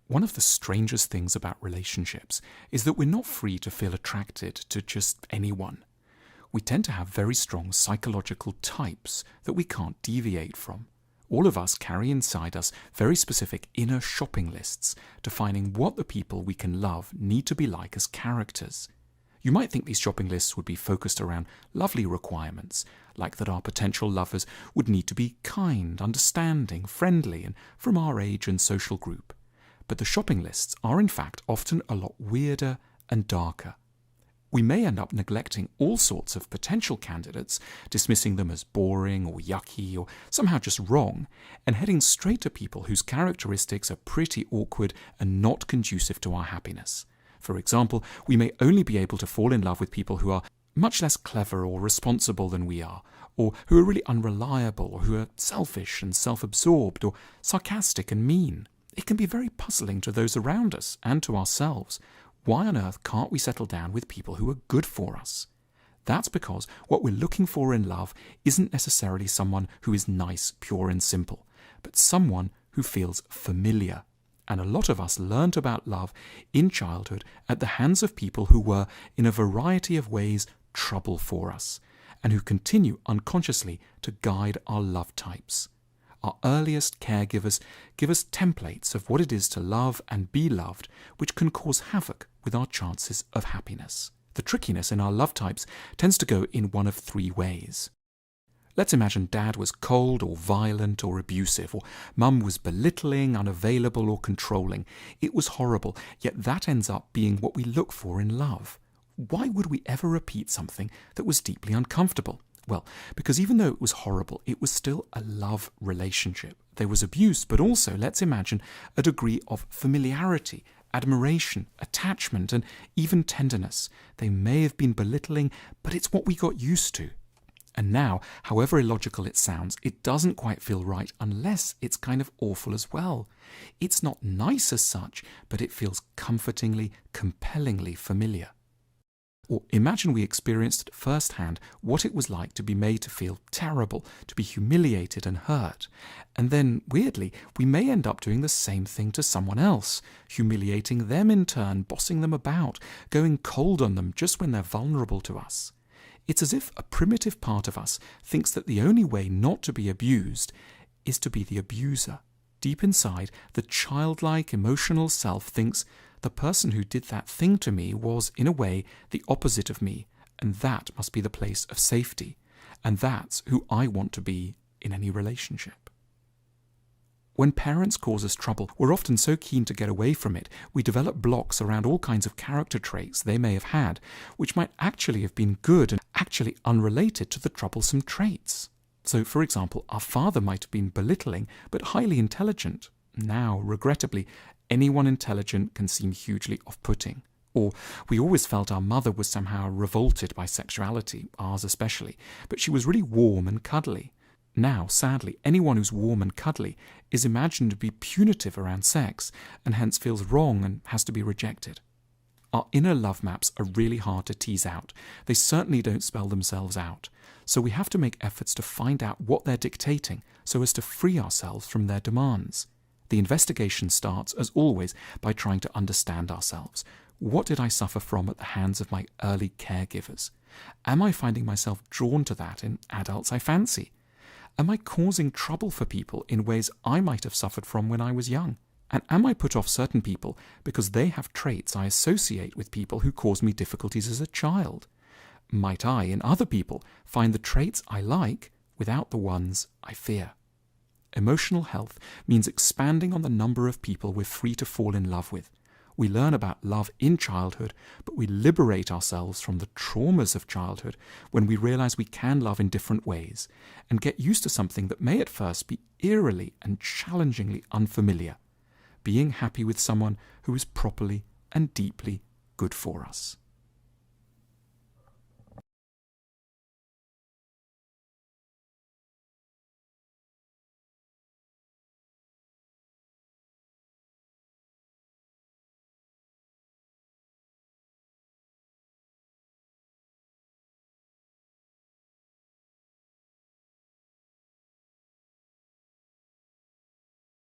One of the strangest things about relationships is that we're not free to feel attracted to just anyone. We tend to have very strong psychological types that we can't deviate from. All of us carry inside us very specific inner shopping lists defining what the people we can love need to be like as characters. You might think these shopping lists would be focused around lovely requirements, like that our potential lovers would need to be kind, understanding, friendly, and from our age and social group. But the shopping lists are in fact often a lot weirder and darker. We may end up neglecting all sorts of potential candidates, dismissing them as boring or yucky or somehow just wrong, and heading straight to people whose characteristics are pretty awkward and not conducive to our happiness. For example, we may only be able to fall in love with people who are much less clever or responsible than we are, or who are really unreliable, or who are selfish and self-absorbed, or sarcastic and mean. It can be very puzzling to those around us and to ourselves. Why on earth can't we settle down with people who are good for us? That's because what we're looking for in love isn't necessarily someone who is nice, pure and simple, but someone who feels familiar. And a lot of us learnt about love in childhood at the hands of people who were, in a variety of ways, trouble for us, and who continue unconsciously to guide our love types. Our earliest caregivers give us templates of what it is to love and be loved, which can cause havoc with our chances of happiness. The trickiness in our love types tends to go in one of three ways. Let's imagine Dad was cold or violent or abusive, or Mum was belittling, unavailable or controlling. It was horrible, yet that ends up being what we look for in love. Why would we ever repeat something that was deeply uncomfortable? Well, because even though it was horrible, it was still a love relationship. There was abuse, but also, let's imagine, a degree of familiarity, admiration, attachment, and even tenderness. They may have been belittling, but it's what we got used to. And now, however illogical it sounds, it doesn't quite feel right unless it's kind of awful as well. It's not nice as such, but it feels comfortingly, compellingly familiar. Or imagine we experienced firsthand what it was like to be made to feel terrible, to be humiliated and hurt. And then, weirdly, we may end up doing the same thing to someone else, humiliating them in turn, bossing them about, going cold on them just when they're vulnerable to us. It's as if a primitive part of us thinks that the only way not to be abused is to be the abuser. Deep inside, the childlike emotional self thinks, the person who did that thing to me was, in a way, the opposite of me, and that must be the place of safety, and that's who I want to be in any relationship. When parents cause us trouble, we're often so keen to get away from it, we develop blocks around all kinds of character traits they may have had, which might actually have been good and actually unrelated to the troublesome traits. So, for example, our father might have been belittling, but highly intelligent. Now, regrettably, anyone intelligent can seem hugely off-putting. Or we always felt our mother was somehow revolted by sexuality, ours especially, but she was really warm and cuddly. Now, sadly, anyone who's warm and cuddly is imagined to be punitive around sex, and hence feels wrong and has to be rejected. Our inner love maps are really hard to tease out. They certainly don't spell themselves out. So we have to make efforts to find out what they're dictating so as to free ourselves from their demands. The investigation starts, as always, by trying to understand ourselves. What did I suffer from at the hands of my early caregivers? Am I finding myself drawn to that in adults I fancy? Am I causing trouble for people in ways I might have suffered from when I was young? And am I put off certain people because they have traits I associate with people who caused me difficulties as a child? Might I, in other people, find the traits I like without the ones I fear? Emotional health means expanding on the number of people we're free to fall in love with. We learn about love in childhood, but we liberate ourselves from the traumas of childhood when we realize we can love in different ways and get used to something that may at first be eerily and challengingly unfamiliar: being happy with someone who is properly and deeply good for us.